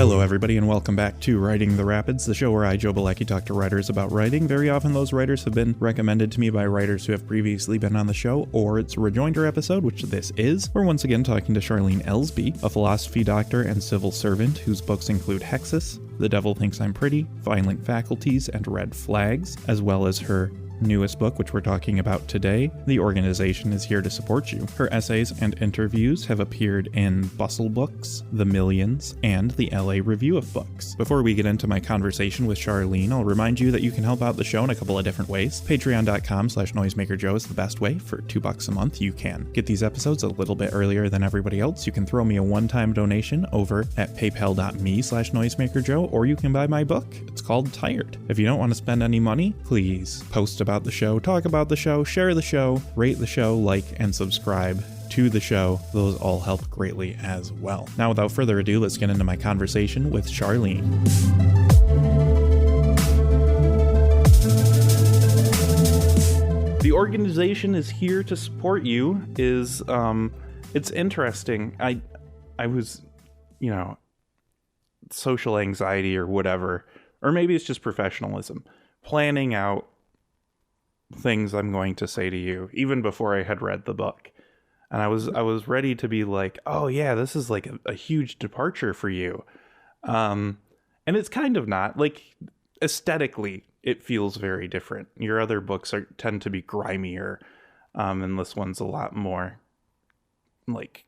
Hello everybody and welcome back to Writing the Rapids, the show where I, Joe Bielecki, talk to writers about writing. Very often those writers have been recommended to me by writers who have previously been on the show, or it's a Rejoinder episode, which this is. We're once again talking to Charlene Elsby, a philosophy doctor and civil servant whose books include Hexus, The Devil Thinks I'm Pretty, Violent Faculties, and Red Flags, as well as her newest book, which we're talking about today, The Organization is Here to Support You. Her essays and interviews have appeared in Bustle Books, The Millions, and the LA Review of Books. Before we get into my conversation with Charlene, I'll remind you that you can help out the show in a couple of different ways. Patreon.com/NoisemakerJoe is the best way. For $2 a month, you can get these episodes a little bit earlier than everybody else. You can throw me a one-time donation over at paypal.me/NoisemakerJoe, or you can buy my book. It's called Tired. If you don't want to spend any money, please post about the show, talk about the show, share the show, rate the show, like, and subscribe to the show. Those all help greatly as well. Now, without further ado, let's get into my conversation with Charlene. The Organization is Here to Support You is, it's interesting. I was, social anxiety or whatever, or maybe it's just professionalism, planning out things I'm going to say to you even before I had read the book, and I was ready to be like, oh yeah, this is like a huge departure for you, and it's kind of not. Like, aesthetically it feels very different. Your other books tend to be grimier, and this one's a lot more like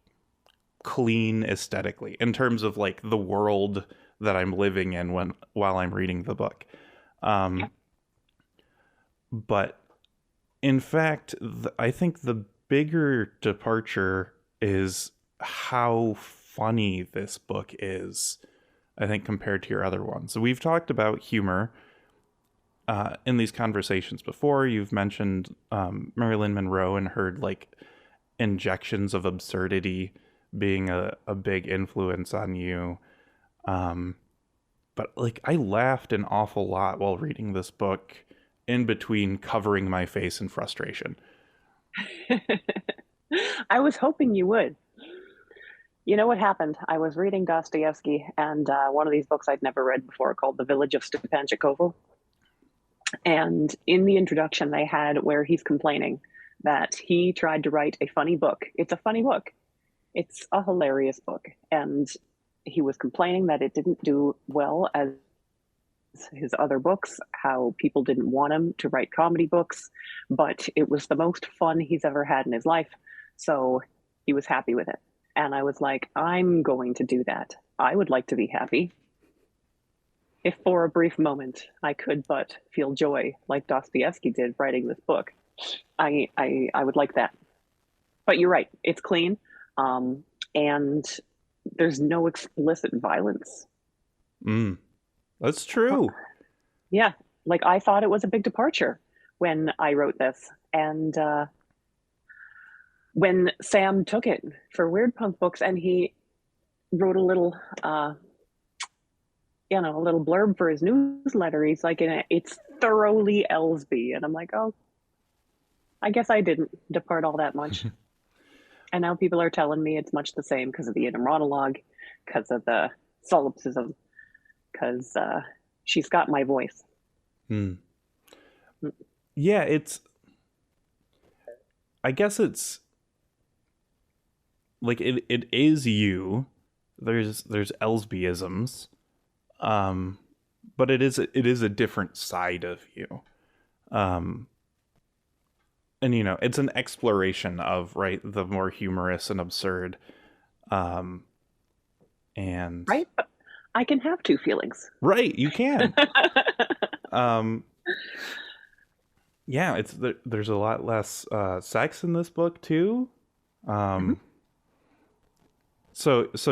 clean aesthetically in terms of like the world that I'm living in while I'm reading the book. But in fact, I think the bigger departure is how funny this book is, I think, compared to your other ones. So we've talked about humor in these conversations before. You've mentioned Marilyn Monroe and her like injections of absurdity being a big influence on you. But like, I laughed an awful lot while reading this book, in between covering my face in frustration. I was hoping you would. You know what happened? I was reading Dostoevsky, and one of these books I'd never read before, called The Village of Stepanchikovo. And in the introduction they had where he's complaining that he tried to write a funny book. It's a funny book. It's a hilarious book. And he was complaining that it didn't do well as his other books, how people didn't want him to write comedy books, but it was the most fun he's ever had in his life. So he was happy with it. And I was like, I'm going to do that. I would like to be happy. If for a brief moment I could but feel joy like Dostoevsky did writing this book, I would like that. But you're right, it's clean, and there's no explicit violence. That's true. Yeah, like I thought it was a big departure when I wrote this. And when Sam took it for Weird Punk Books and he wrote a little, a little blurb for his newsletter, he's like, it's thoroughly Elsby. And I'm like, oh, I guess I didn't depart all that much. And now people are telling me it's much the same because of the inner monologue, because of the solipsism, because she's got my voice. Yeah, I guess it's like it is you. There's Elsbyisms, but it is a different side of you. And it's an exploration of, right, the more humorous and absurd, and right, but I can have two feelings. Right, you can. Yeah, there's a lot less sex in this book too. So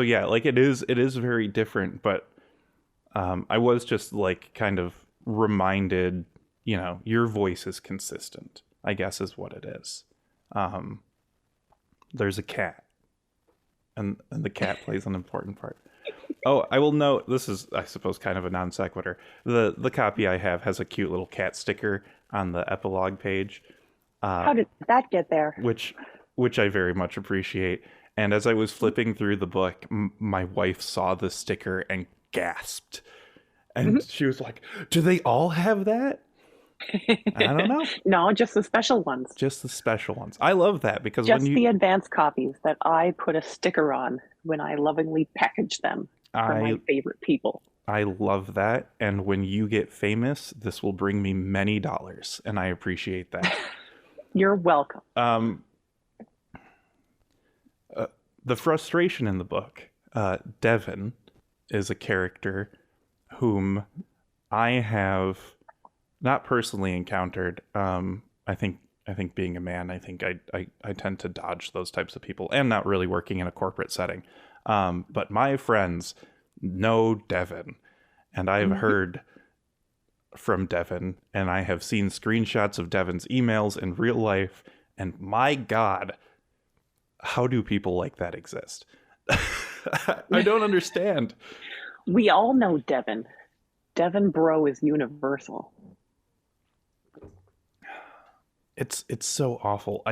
yeah, like it is very different, but I was just like kind of reminded, your voice is consistent, I guess is what it is. There's a cat, and the cat plays an important part. Oh, I will note, this is, I suppose, kind of a non sequitur. The copy I have has a cute little cat sticker on the epilogue page. How did that get there? Which I very much appreciate. And as I was flipping through the book, my wife saw the sticker and gasped. And she was like, do they all have that? I don't know. No, just the special ones. Just the special ones. I love that because Just when you... the advanced copies that I put a sticker on when I lovingly package them for my favorite people. I love that. And when you get famous, this will bring me many dollars. And I appreciate that. You're welcome. The frustration in the book, Devin is a character whom I have not personally encountered. I think being a man, I think I tend to dodge those types of people, and not really working in a corporate setting. But my friends know Devin, and I've heard from Devin, and I have seen screenshots of Devin's emails in real life, and my God, how do people like that exist? I don't understand. We all know Devin. Devin bro is universal. It's so awful.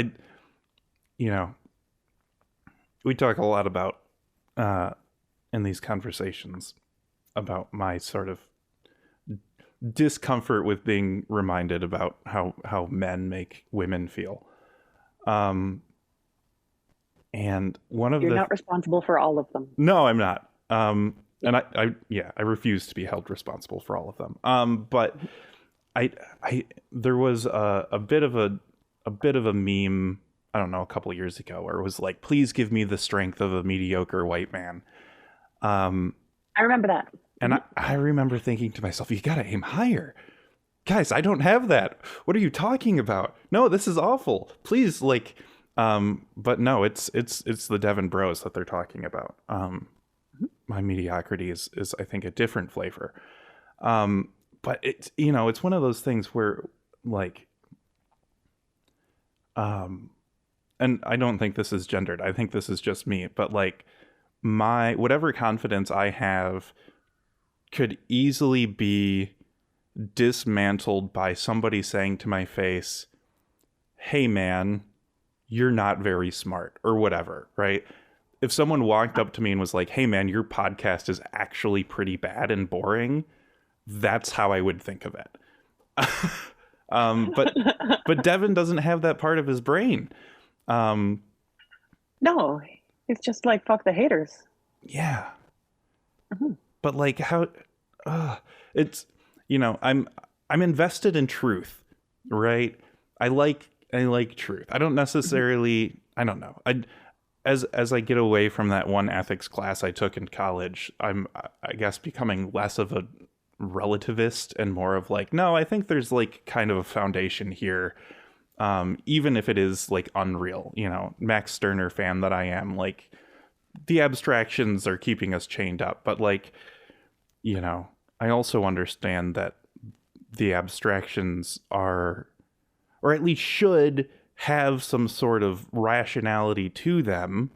We talk a lot about in these conversations about my sort of discomfort with being reminded about how men make women feel. And one of You're not responsible for all of them. No, I'm not. And I refuse to be held responsible for all of them. But there was a bit of a meme, I don't know, a couple years ago, where it was like, please give me the strength of a mediocre white man. I remember that. And I remember thinking to myself, you gotta aim higher. Guys, I don't have that. What are you talking about? No, this is awful. Please, but no, it's the Devin bros that they're talking about. My mediocrity is I think a different flavor. But it's, it's one of those things where and I don't think this is gendered. I think this is just me, but my whatever confidence I have could easily be dismantled by somebody saying to my face, hey man, you're not very smart, or whatever, right? If someone walked up to me and was like, hey man, your podcast is actually pretty bad and boring, that's how I would think of it. But Devin doesn't have that part of his brain. No, it's just like, fuck the haters. Yeah. But how, it's, I'm invested in truth, right? I like truth. I don't necessarily, I don't know. As I get away from that one ethics class I took in college, I'm, I guess, becoming less of a relativist and more of no, I think there's kind of a foundation here. Even if it is unreal, Max Stirner fan that I am, the abstractions are keeping us chained up, but I also understand that the abstractions are, or at least should have, some sort of rationality to them.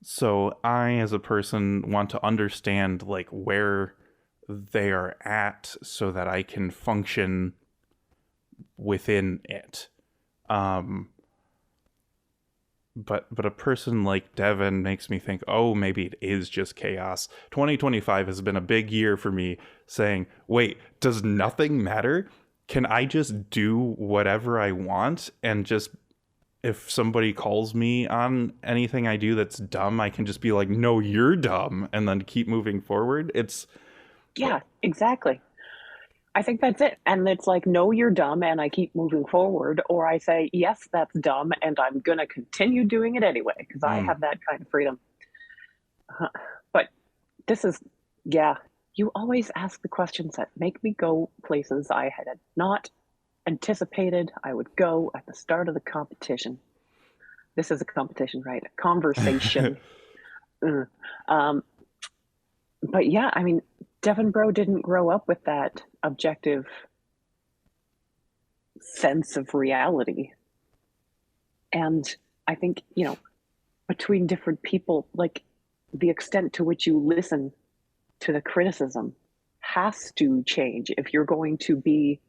So I, as a person, want to understand where they are at so that I can function within it. But a person like Devin makes me think, oh, maybe it is just chaos. 2025 has been a big year for me saying, wait, does nothing matter? Can I just do whatever I want? And just, if somebody calls me on anything I do that's dumb, I can just be like, no, you're dumb, and then keep moving forward. Yeah, exactly. I think that's it. And it's no, you're dumb, and I keep moving forward. Or I say, yes, that's dumb, and I'm going to continue doing it anyway, because I have that kind of freedom. But this is, you always ask the questions that make me go places I had not anticipated I would go at the start of the competition. This is a competition, right? A conversation. But yeah, I mean, Devin Bro didn't grow up with that objective sense of reality. And I think, between different people, the extent to which you listen to the criticism has to change if you're going to be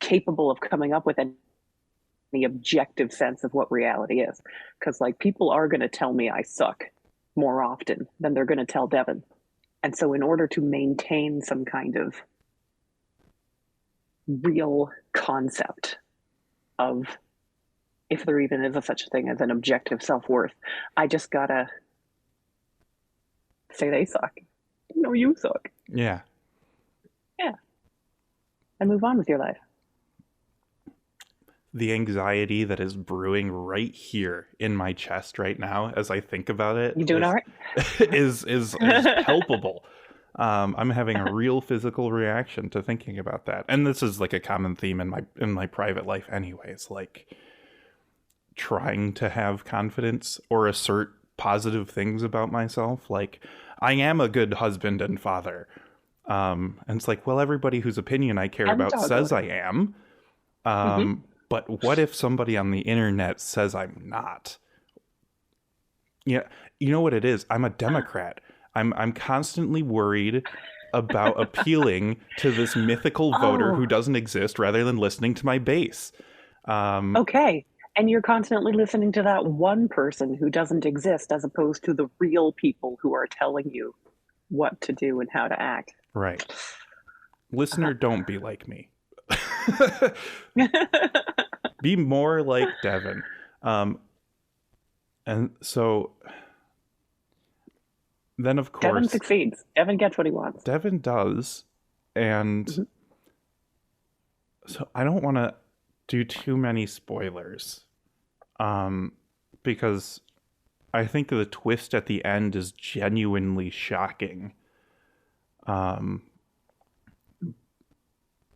capable of coming up with any objective sense of what reality is. Because people are going to tell me I suck more often than they're going to tell Devin. And so, in order to maintain some kind of real concept of if there even is a such a thing as an objective self-worth, I just gotta say they suck. No, you suck. Yeah. Yeah. And move on with your life. The anxiety that is brewing right here in my chest right now as I think about it You doing all right? is palpable. I'm having a real physical reaction to thinking about that. And this is like a common theme in my private life anyways, like trying to have confidence or assert positive things about myself. Like, I am a good husband and father. And it's like, well, everybody whose opinion I care And about dog says I owner. am. But what if somebody on the internet says I'm not? Yeah, you know what it is? I'm a Democrat. I'm constantly worried about appealing to this mythical voter who Oh, doesn't exist rather than listening to my base. okay. And you're constantly listening to that one person who doesn't exist as opposed to the real people who are telling you what to do and how to act. Right. Listener, don't be like me. Be more like Devin. And so then, of Devin course, succeeds. Devin gets what he wants. Devin does. And so I don't want to do too many spoilers. Because I think the twist at the end is genuinely shocking.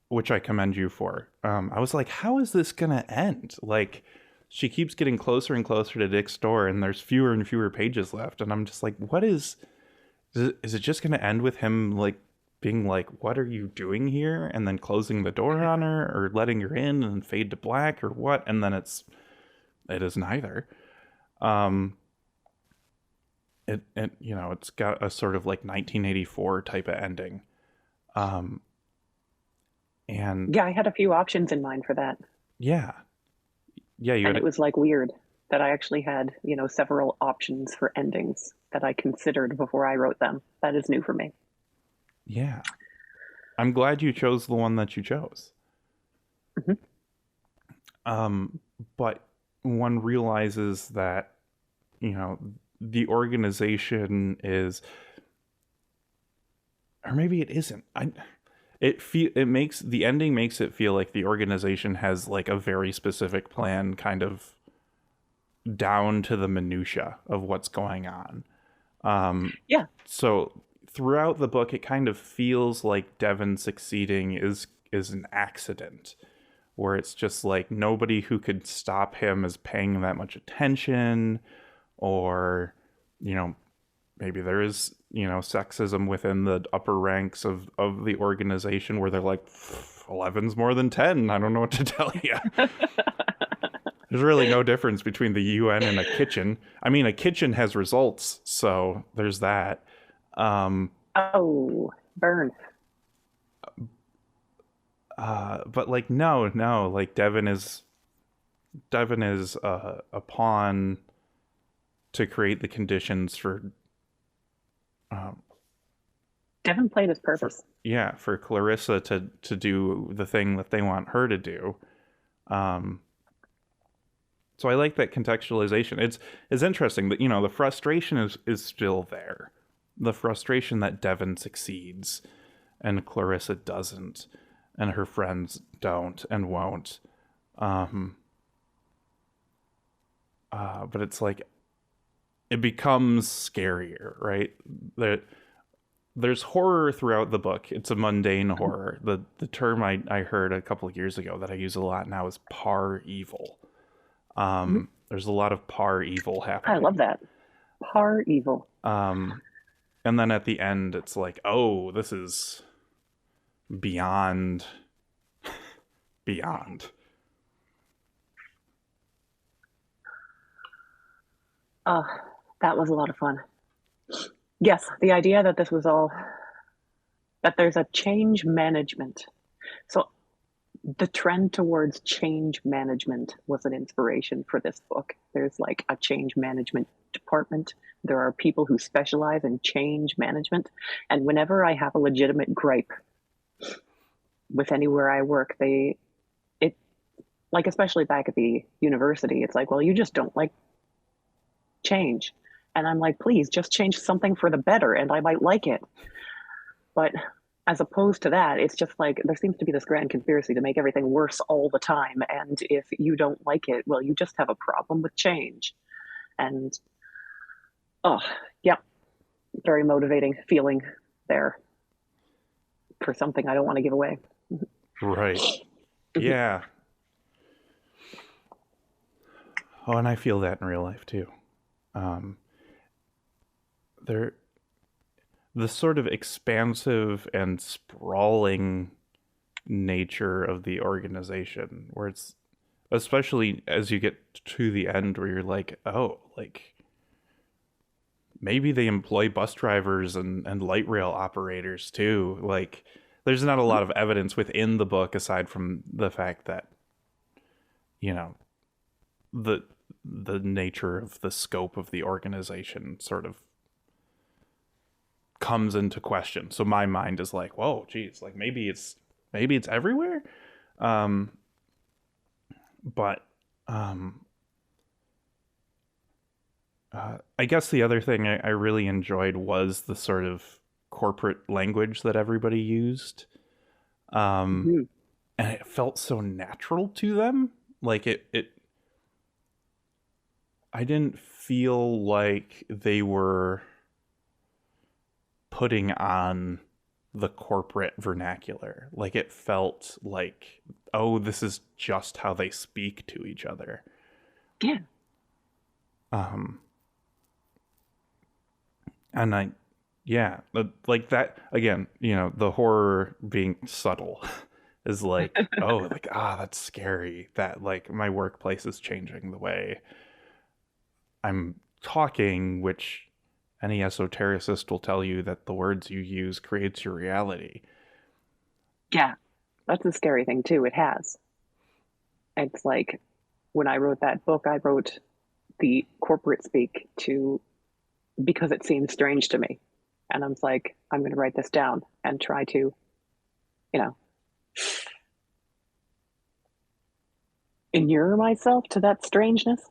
Which I commend you for. I was like, how is this gonna end? Like, she keeps getting closer and closer to Dick's door, and there's fewer and fewer pages left, and I'm just like, what is it just gonna end with him like being like, what are you doing here, and then closing the door on her, or letting her in and fade to black, or what? And then it is neither. It you know, it's got a sort of like 1984 type of ending. And Yeah, I had a few options in mind for that. yeah, you And had it was like weird that I actually had, several options for endings that I considered before I wrote them. That is new for me. yeah. I'm glad you chose the one that you chose. Mhm. But one realizes that, the organization is, or maybe it isn't. The ending makes it feel like the organization has like a very specific plan, kind of down to the minutia of what's going on. Yeah. So throughout the book, it kind of feels like Devon succeeding is an accident, where it's just like nobody who could stop him is paying that much attention, or maybe there is sexism within the upper ranks of the organization, where they're like, 11's more than 10. I don't know what to tell you. There's really no difference between the UN and a kitchen. I mean, a kitchen has results, so there's that. Oh, burn. But like, no, like Devon is a pawn to create the conditions for Devin played his purpose. for Clarissa to do the thing that they want her to do. So I like that contextualization. It's interesting that the frustration is still there. The frustration that Devon succeeds and Clarissa doesn't, and her friends don't and won't. But it's like it becomes scarier, right? There's horror throughout the book. It's a mundane horror. The term I heard a couple of years ago that I use a lot now is par evil. There's a lot of par evil happening. I love that. Par evil. And then at the end, it's like, oh, this is beyond. That was a lot of fun. Yes, the idea that that there's a change management. So the trend towards change management was an inspiration for this book. There's like a change management department. There are people who specialize in change management. And whenever I have a legitimate gripe with anywhere I work, it, like, especially back at the university, it's like, well, you just don't like change. And I'm like, please just change something for the better and I might like it. But as opposed to that, it's just like there seems to be this grand conspiracy to make everything worse all the time. And if you don't like it, well, you just have a problem with change. And oh, yeah, very motivating feeling there for something I don't want to give away. Right. Yeah. Oh, and I feel that in real life too. The sort of expansive and sprawling nature of the organization, where it's, especially as you get to the end, where you're like, oh, like maybe they employ bus drivers and light rail operators too. Like, there's not a lot of evidence within the book aside from the fact that, you know, the nature of the scope of the organization sort of comes into question. So my mind is like, whoa, geez, like maybe it's everywhere. But I guess the other thing I really enjoyed was the sort of corporate language that everybody used. And it felt so natural to them. Like I didn't feel like they were putting on the corporate vernacular. Like, it felt like, oh, this is just how they speak to each other. Yeah. And like that, again, you know, the horror being subtle is like, oh, like, that's scary. That, like, my workplace is changing the way I'm talking, which any esotericist will tell you that the words you use creates your reality. Yeah, that's a scary thing too. It has. It's like when I wrote that book, I wrote the corporate speak because it seemed strange to me. And I was like, I'm going to write this down and try to, you know, inure myself to that strangeness.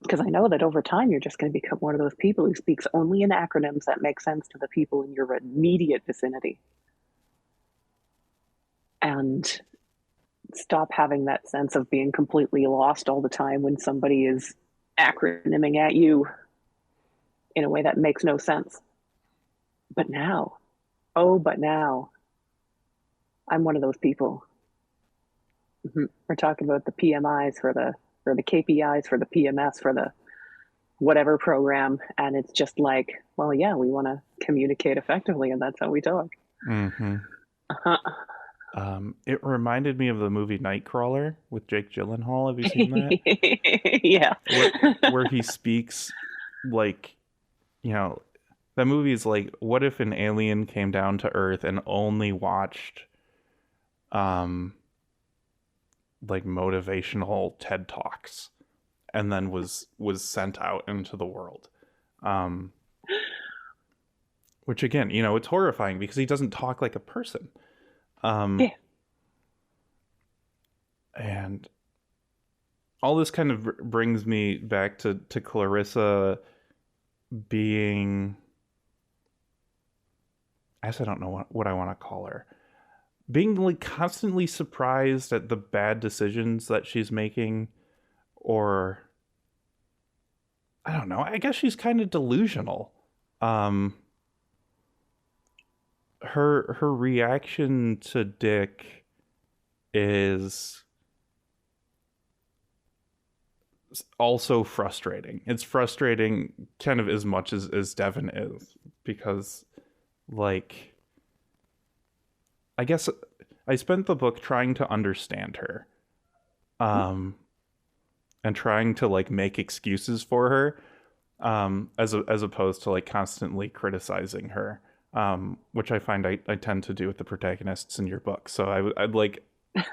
Because I know that over time, you're just going to become one of those people who speaks only in acronyms that make sense to the people in your immediate vicinity. And stop having that sense of being completely lost all the time when somebody is acronyming at you in a way that makes no sense. But now, I'm one of those people. We're talking about the PMIs or the KPIs for the PMS for the whatever program. And it's just like, well, yeah, we want to communicate effectively, and that's how we talk. Mm-hmm. It reminded me of the movie Nightcrawler with Jake Gyllenhaal. Have you seen that? Yeah. Where he speaks like, you know, that movie is like, what if an alien came down to Earth and only watched like motivational TED Talks and then was sent out into the world. Which, again, you know, it's horrifying because he doesn't talk like a person. Yeah. And all this kind of brings me back to Clarissa being, I guess I don't know what I want to call her, being like constantly surprised at the bad decisions that she's making, or I don't know, I guess she's kind of delusional. Her reaction to Dick is also frustrating. It's frustrating kind of as much as Devin is, because, like, I guess I spent the book trying to understand her, and trying to, like, make excuses for her, as opposed to, like, constantly criticizing her, which I find I tend to do with the protagonists in your book. So I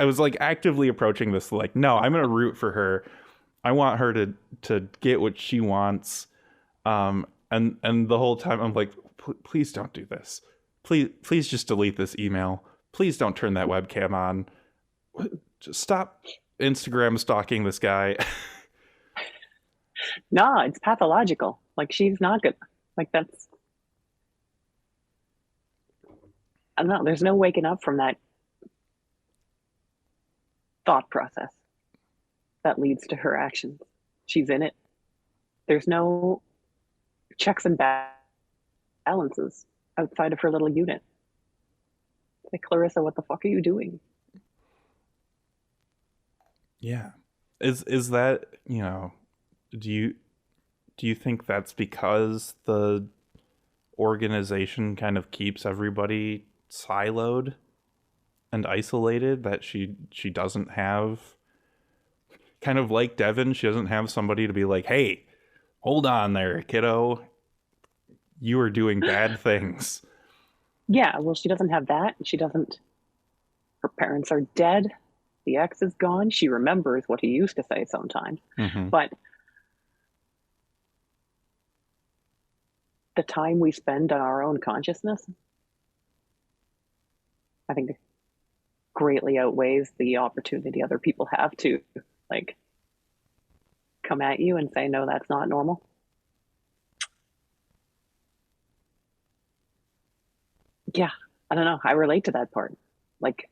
was like actively approaching this like, no, I'm gonna root for her, I want her to get what she wants. And the whole time I'm like, please don't do this. Please just delete this email. Please don't turn that webcam on. Just stop Instagram stalking this guy. No, it's pathological. Like, she's not good. Like, that's, I don't know. There's no waking up from that thought process that leads to her actions. She's in it. There's no checks and balances outside of her little unit. Like, Clarissa, what the fuck are you doing? Yeah. Is that, do you think that's because the organization kind of keeps everybody siloed and isolated, that she doesn't have, kind of like Devin, she doesn't have somebody to be like, hey, hold on there, kiddo, you are doing bad things. Yeah, well, she doesn't have that. Her parents are dead. The ex is gone. She remembers what he used to say sometimes. Mm-hmm. But the time we spend on our own consciousness, I think, greatly outweighs the opportunity other people have to, like, come at you and say, no, that's not normal. Yeah, I don't know. I relate to that part. Like,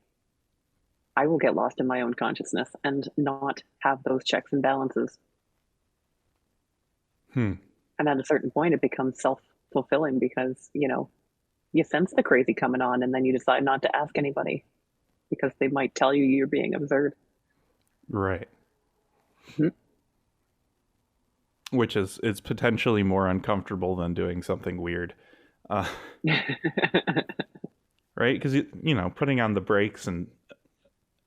I will get lost in my own consciousness and not have those checks and balances. And at a certain point, it becomes self-fulfilling because, you sense the crazy coming on and then you decide not to ask anybody because they might tell you you're being absurd. Right. Mm-hmm. Which is potentially more uncomfortable than doing something weird. Right? Because, putting on the brakes and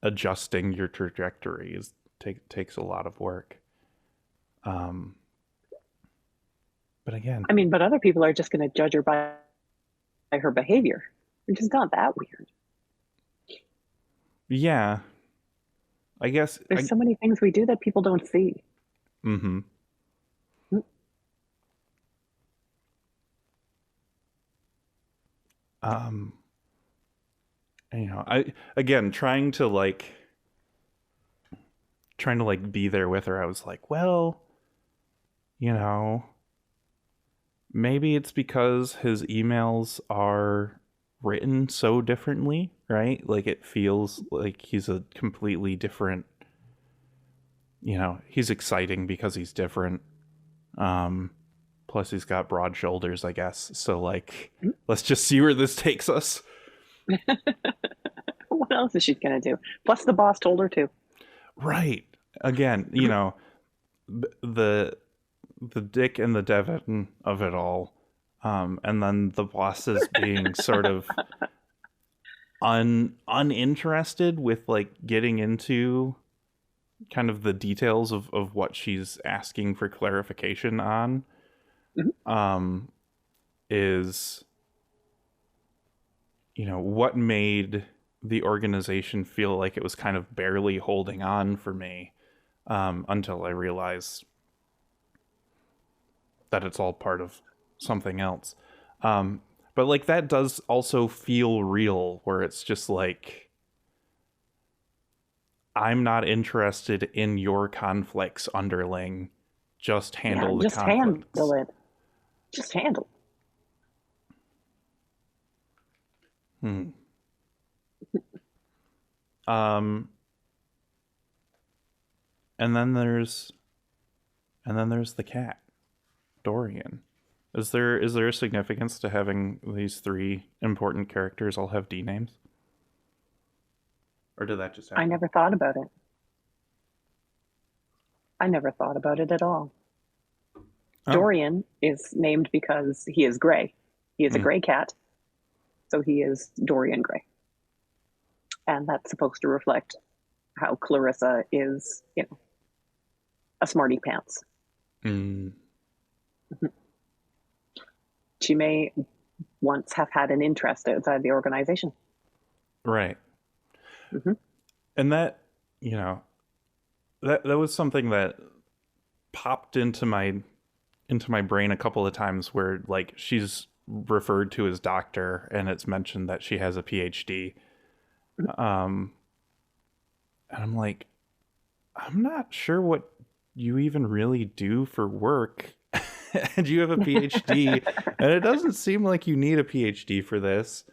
adjusting your trajectory takes a lot of work. But again, but other people are just going to judge her by her behavior, which is not that weird. Yeah, I guess there's so many things we do that people don't see. Mm-hmm. I again trying to be there with her. I was like, well, maybe it's because his emails are written so differently, right? Like, it feels like he's a completely different, he's exciting because he's different. Plus he's got broad shoulders, I guess. So, let's just see where this takes us. What else is she gonna do? Plus, the boss told her to. Right. Again, the Dick and the Devin of it all, and then the bosses being sort of uninterested with getting into kind of the details of what she's asking for clarification on. Mm-hmm. Is what made the organization feel like it was kind of barely holding on for me, until I realized that it's all part of something else. But that does also feel real, where it's just I'm not interested in your conflicts, underling. Just handle the conflicts. Handle it. Just handle. And then there's the cat, Dorian. Is there a significance to having these three important characters all have D names? Or did that just happen? I never thought about it. I never thought about it at all. Oh. Dorian is named because he is gray. He is a gray cat. So he is Dorian Gray. And that's supposed to reflect how Clarissa is, a smarty pants. She may once have had an interest outside the organization. Right. And that, that was something that popped into my brain a couple of times where like she's referred to as doctor and it's mentioned that she has a PhD. And I'm like, I'm not sure what you even really do for work. And you have a PhD and it doesn't seem like you need a PhD for this.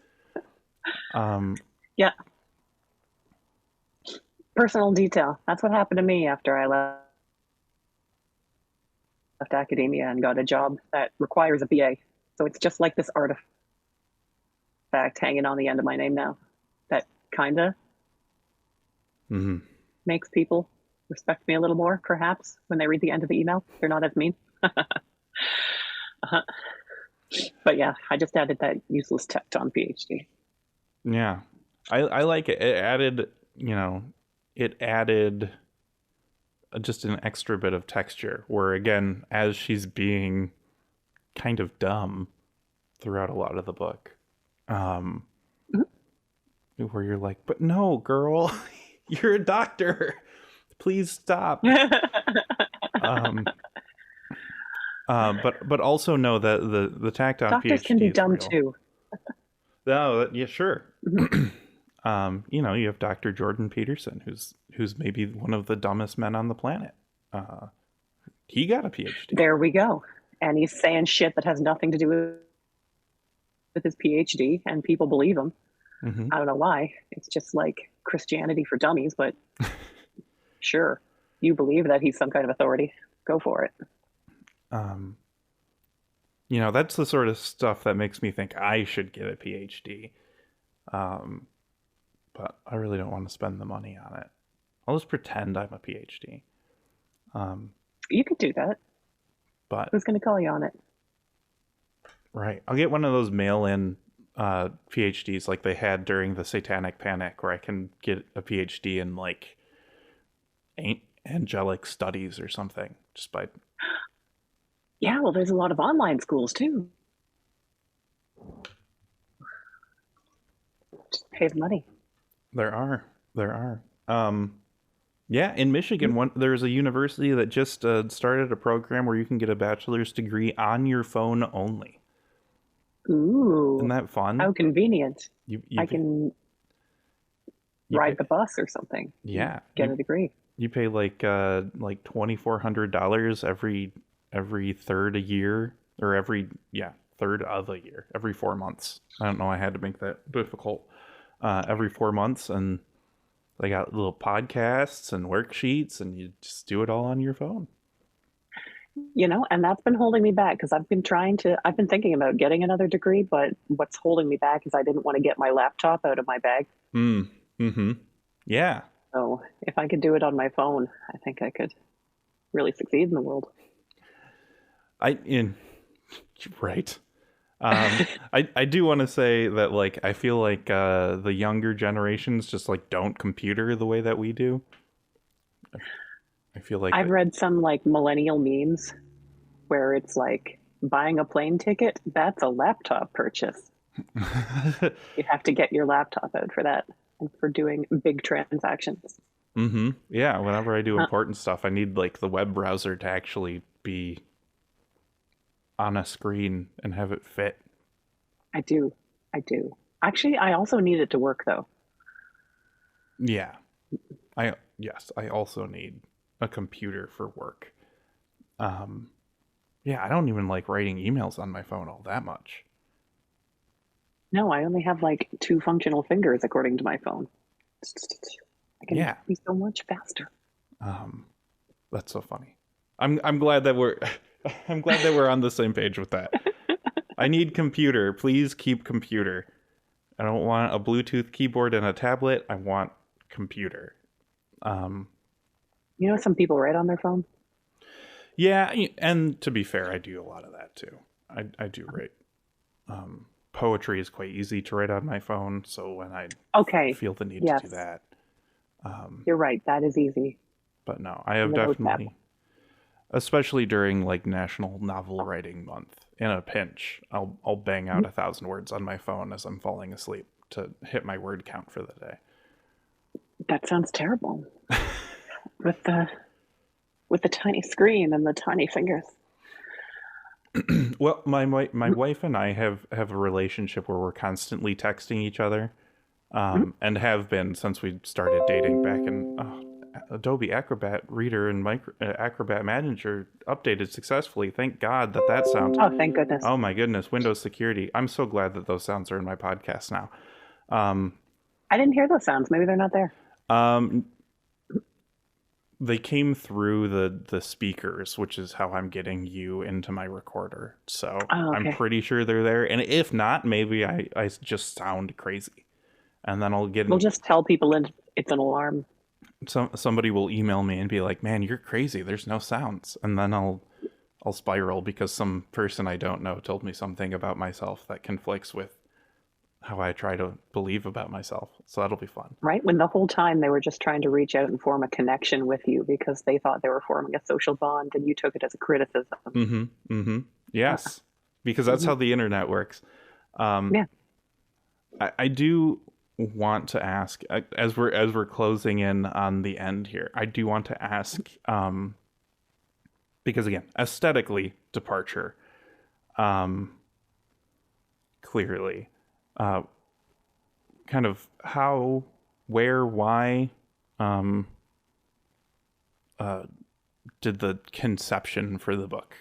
Yeah. Personal detail. That's what happened to me after I left academia and got a job that requires a BA. So it's just like this artifact hanging on the end of my name now that kind of makes people respect me a little more, perhaps, when they read the end of the email. They're not as mean. But yeah, I just added that useless text on PhD. Yeah. I like it. It added just an extra bit of texture where, again, as she's being kind of dumb throughout a lot of the book, where you're like, but no, girl, you're a doctor. Please stop. But also know that the tact on Doctors PhD can be is dumb real. too. No, yeah, sure. You have Dr. Jordan Peterson, who's maybe one of the dumbest men on the planet. He got a PhD. There we go. And he's saying shit that has nothing to do with his PhD, and people believe him. I don't know why. It's just like Christianity for dummies, but sure, you believe that he's some kind of authority. Go for it. That's the sort of stuff that makes me think I should get a PhD. But I really don't want to spend the money on it. I'll just pretend I'm a PhD. You could do that. But who's going to call you on it? Right. I'll get one of those mail-in PhDs like they had during the Satanic Panic, where I can get a PhD in like angelic studies or something, just by... Yeah, well, there's a lot of online schools too. Just pay the money. There are. Yeah, in Michigan, there's a university that just started a program where you can get a bachelor's degree on your phone only. Ooh. Isn't that fun? How convenient. I can ride the bus or something. Yeah. Get a degree. You pay like $2,400 every third a year, or third of a year, every 4 months. I don't know, I had to make that difficult. Every 4 months, and they got little podcasts and worksheets, and you just do it all on your phone. And that's been holding me back because I've been thinking about getting another degree, but what's holding me back is I didn't want to get my laptop out of my bag. Yeah. So if I could do it on my phone, I think I could really succeed in the world. Right. I do want to say that, like, I feel like the younger generations just like don't computer the way that we do. I feel like I've read some like millennial memes where it's like buying a plane ticket, that's a laptop purchase. You have to get your laptop out for that and for doing big transactions. Yeah, whenever I do important stuff, I need like the web browser to actually be on a screen and have it fit. I do. Actually, I also need it to work though. Yeah. I also need a computer for work. Yeah, I don't even like writing emails on my phone all that much. No, I only have like 2 functional fingers according to my phone. I can be so much faster. That's so funny. I'm glad that we're I'm glad that we're on the same page with that. I need computer. Please keep computer. I don't want a Bluetooth keyboard and a tablet. I want computer. Some people write on their phone. Yeah, and to be fair, I do a lot of that too. I do write. Poetry is quite easy to write on my phone, so when I feel the need to do that. You're right, that is easy. But no, I have definitely, especially during like National Novel Writing Month, in a pinch, I'll bang out 1,000 words on my phone as I'm falling asleep to hit my word count for the day. That sounds terrible. With the with the tiny screen and the tiny fingers. Well, my wife and I have a relationship where we're constantly texting each other, and have been since we started dating back in Adobe Acrobat Reader and Acrobat Manager updated successfully. Thank God that sound. Oh, thank goodness. Oh my goodness, Windows security. I'm so glad that those sounds are in my podcast now. I didn't hear those sounds. Maybe they're not there. They came through the speakers, which is how I'm getting you into my recorder. So okay. I'm pretty sure they're there. And if not, maybe I just sound crazy. And then we'll just tell people it's an alarm. Somebody will email me and be like, man, you're crazy. There's no sounds. And then I'll spiral because some person I don't know told me something about myself that conflicts with how I try to believe about myself. So that'll be fun. Right? When the whole time they were just trying to reach out and form a connection with you because they thought they were forming a social bond and you took it as a criticism. Mm-hmm. Mm-hmm. Yes. Because that's how the internet works. Yeah. I do want to ask, as we're closing in on the end here, I do want to ask, because again, aesthetically, departure, clearly, kind of how, where, why, did the conception for the book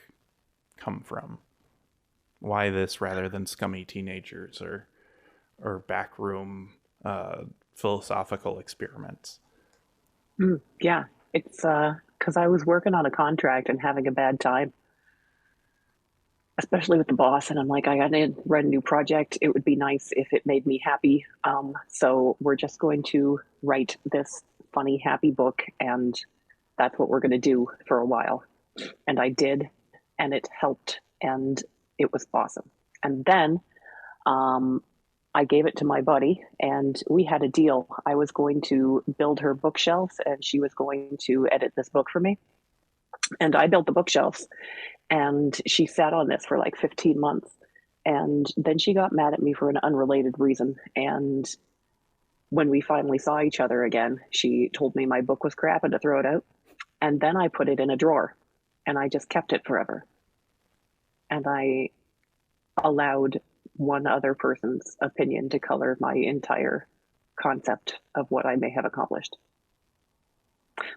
come from? Why this rather than scummy teenagers or backroom philosophical experiments? Yeah, it's because I was working on a contract and having a bad time, especially with the boss. And I'm like, I got to write a new project. It would be nice if it made me happy. So we're just going to write this funny, happy book. And that's what we're going to do for a while. And I did, and it helped, and it was awesome. And then I gave it to my buddy, and we had a deal. I was going to build her bookshelves, and she was going to edit this book for me. And I built the bookshelves, and she sat on this for like 15 months. And then she got mad at me for an unrelated reason. And when we finally saw each other again, she told me my book was crap and to throw it out. And then I put it in a drawer, and I just kept it forever. And I allowed one other person's opinion to color my entire concept of what I may have accomplished.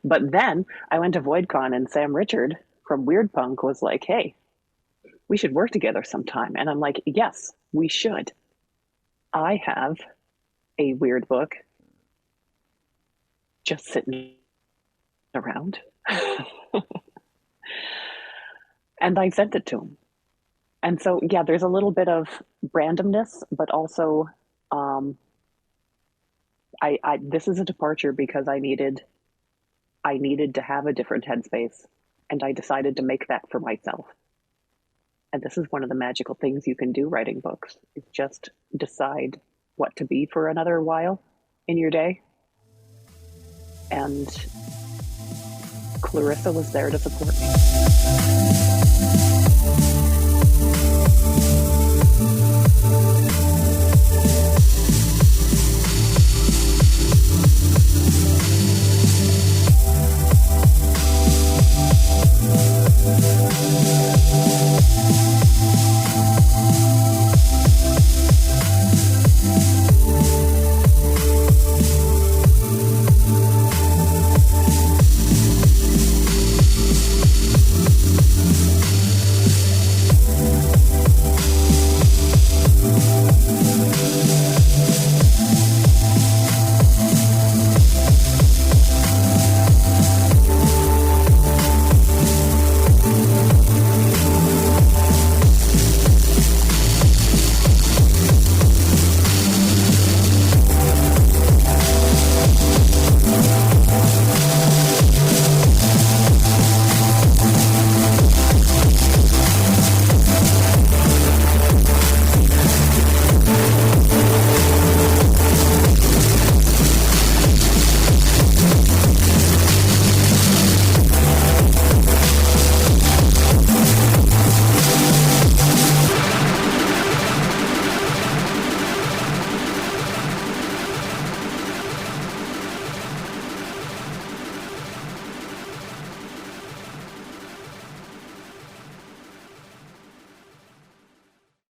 But then I went to VoidCon, and Sam Richard from Weird Punk was like, hey, we should work together sometime. And I'm like, yes, we should. I have a weird book just sitting around. And I sent it to him. And so, yeah, there's a little bit of randomness, but also this is a departure because I needed to have a different headspace, and I decided to make that for myself. And this is one of the magical things you can do writing books, is just decide what to be for another while in your day. And Clarissa was there to support me.